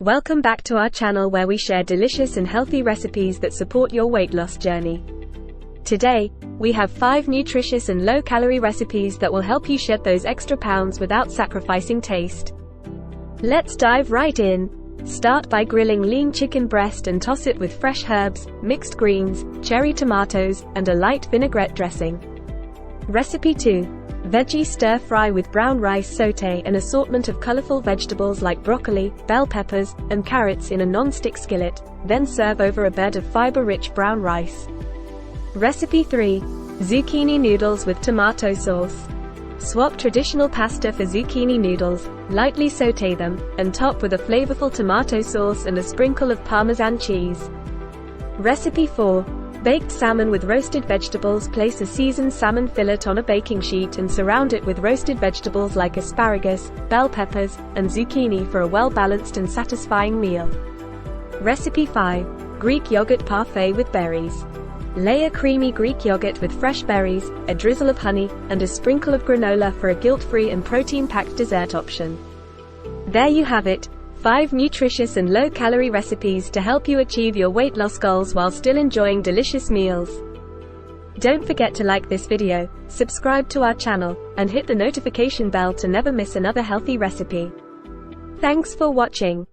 Welcome back to our channel where we share delicious and healthy recipes that support your weight loss journey. Today, we have 5 nutritious and low-calorie recipes that will help you shed those extra pounds without sacrificing taste. Let's dive right in. Start by grilling lean chicken breast and toss it with fresh herbs, mixed greens, cherry tomatoes, and a light vinaigrette dressing. Recipe 2. Veggie stir-fry with brown rice. Sauté an assortment of colorful vegetables like broccoli, bell peppers, and carrots in a non-stick skillet, then serve over a bed of fiber-rich brown rice. Recipe 3. Zucchini noodles with tomato sauce. Swap traditional pasta for zucchini noodles, lightly sauté them, and top with a flavorful tomato sauce and a sprinkle of Parmesan cheese. Recipe 4. Baked salmon with roasted vegetables. Place a seasoned salmon fillet on a baking sheet and surround it with roasted vegetables like asparagus, bell peppers, and zucchini for a well-balanced and satisfying meal. Recipe 5. Greek yogurt parfait with berries. Layer creamy Greek yogurt with fresh berries, a drizzle of honey, and a sprinkle of granola for a guilt-free and protein-packed dessert option. There you have it. 5 nutritious and low-calorie recipes to help you achieve your weight loss goals while still enjoying delicious meals. Don't forget to like this video, subscribe to our channel, and hit the notification bell to never miss another healthy recipe. Thanks for watching.